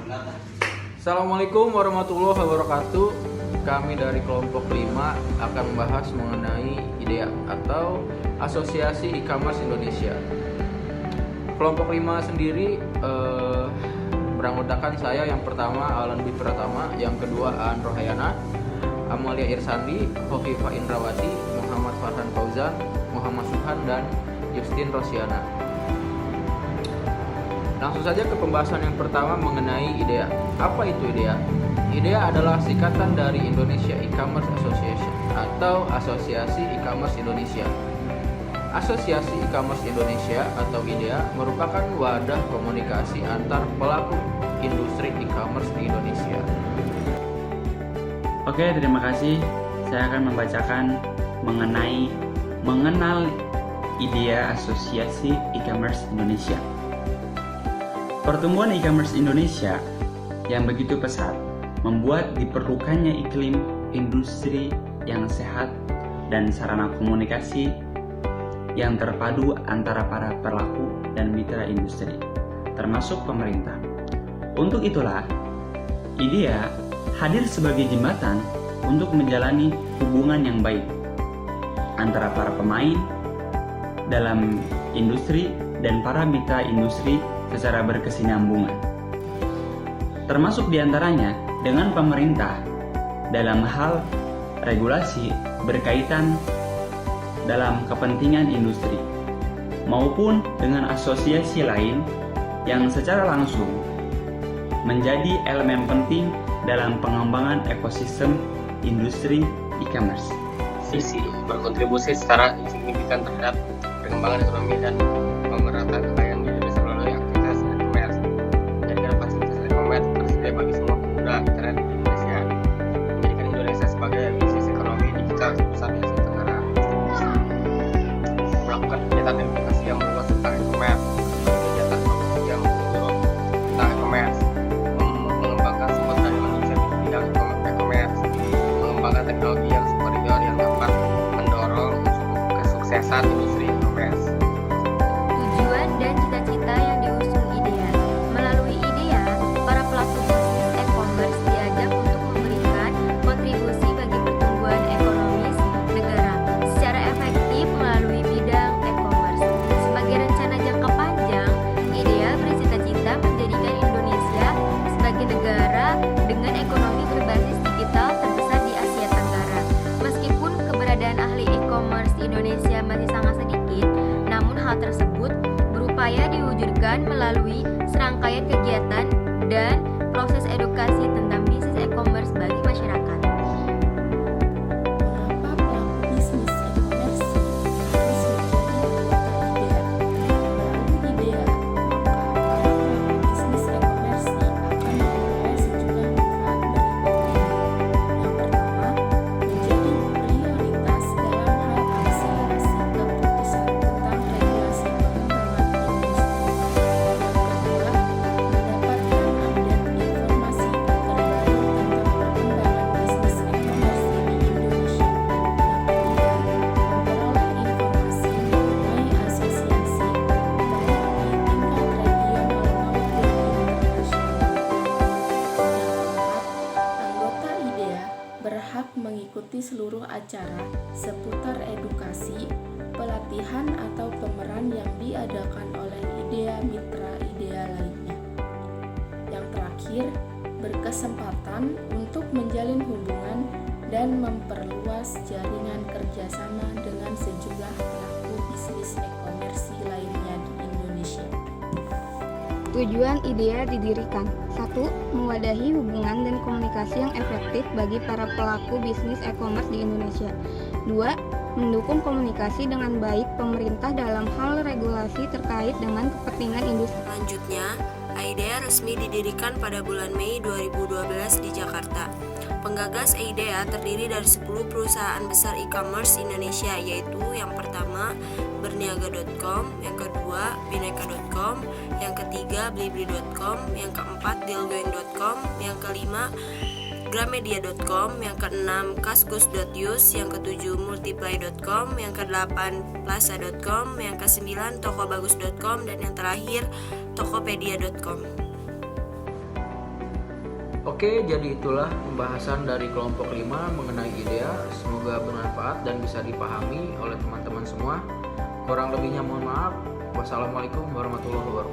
Assalamualaikum warahmatullahi wabarakatuh. Kami dari kelompok 5 akan membahas mengenai IDEA atau Asosiasi E-commerce Indonesia. Kelompok 5 sendiri beranggotakan saya yang pertama Alan Dwi Pratama, yang kedua Aan Rohayana, Amalia Irsandi, Khofifah Indrawati, Muhammad Farhan Fauzan, Muhammad Subhan, dan Justin Rosiana. Langsung saja ke pembahasan yang pertama mengenai IDEA. Apa itu IDEA? IDEA adalah singkatan dari Indonesia E-commerce Association atau Asosiasi E-commerce Indonesia. Asosiasi E-commerce Indonesia atau IDEA merupakan wadah komunikasi antar pelaku industri e-commerce di Indonesia. Oke, terima kasih. Saya akan membacakan mengenal IDEA Asosiasi E-commerce Indonesia. Pertumbuhan e-commerce Indonesia yang begitu pesat membuat diperlukannya iklim industri yang sehat dan sarana komunikasi yang terpadu antara para pelaku dan mitra industri, termasuk pemerintah. Untuk itulah, IDEA hadir sebagai jembatan untuk menjalani hubungan yang baik antara para pemain dalam industri dan para mitra industri secara berkesinambungan, termasuk diantaranya dengan pemerintah dalam hal regulasi berkaitan dalam kepentingan industri, maupun dengan asosiasi lain yang secara langsung menjadi elemen penting dalam pengembangan ekosistem industri e-commerce. Sisi berkontribusi secara signifikan terhadap perkembangan ekonomi dan pemerataan kekayaan di Indonesia melalui aktivitas e-commerce. Menjadikan fasilitas e-commerce tersedia bagi semua pengguna internet di Indonesia, menjadikan Indonesia sebagai bisnis ekonomi digital terbesar di Asia Tenggara. Melakukan kegiatan edukasi yang meluas tentang e-commerce, kegiatan promosi yang menyeluruh tentang e-commerce, mengembangkan sumber daya manusia di bidang e-commerce, mengembangkan teknologi yang superior yang dapat mendorong kesuksesan industri e-commerce. Tujuan dan cita-cita yang diusung IDEA. Melalui IDEA, para pelaku bisnis e-commerce diajak untuk memberikan kontribusi bagi pertumbuhan ekonomis negara secara efektif melalui bidang e-commerce. Sebagai rencana jangka panjang, IDEA bercita-cita menjadikan Indonesia sebagai negara dengan ekonomi berbasis digital terbesar di Asia Tenggara. Meskipun keberadaan ahli e-commerce di Indonesia masih sangat sedikit, namun hal tersebut berupaya diwujudkan melalui serangkaian kegiatan dan proses edukasi tentang bisnis e-commerce bagi masyarakat. Mengapa pelaku bisnis e-commerce harus menjadi anggota IDEA? Melalui IDEA, para pelaku bisnis e-commerce akan memperoleh sejumlah manfaat berikut. Yang pertama, menjadi prioritas dalam hal akselerasi keputusan tentang regulasi pengembangan industri. Yang kedua, mendapatkan update informasi terbaru tentang perkembangan bisnis e-commerce di Indonesia. Yang ketiga, memperoleh informasi mengenai asosiasi baik di tingkat regional maupun internasional. Yang keempat, anggota IDEA berhak mengikuti seluruh acara seputar edukasi, pelatihan atau pemeran yang diadakan oleh IDEA mitra IDEA lainnya. Yang terakhir, berkesempatan untuk menjalin hubungan dan memperluas jaringan kerjasama dengan sejumlah pelaku bisnis e-commerce lainnya di Indonesia. Tujuan IDEA didirikan: 1. Mewadahi hubungan dan komunikasi yang efektif bagi para pelaku bisnis e-commerce di Indonesia. 2. Mendukung komunikasi dengan baik pemerintah dalam hal regulasi terkait dengan kepentingan industri. Selanjutnya, IDEA resmi didirikan pada bulan Mei 2012 di Jakarta. Penggagas IDEA terdiri dari 10 perusahaan besar e-commerce Indonesia, yaitu yang pertama berniaga.com, yang kedua bineka.com, yang ketiga blibli.com, yang keempat dealgoing.com, yang kelima gramedia.com, yang keenam kaskus.yus, yang ketujuh multiply.com, yang kedelapan plaza.com, yang kesembilan tokobagus.com, dan yang terakhir tokopedia.com. Oke, jadi itulah pembahasan dari kelompok 5 mengenai IDEA. Semoga bermanfaat dan bisa dipahami oleh teman-teman semua. Kurang lebihnya mohon maaf. Wassalamualaikum warahmatullahi wabarakatuh.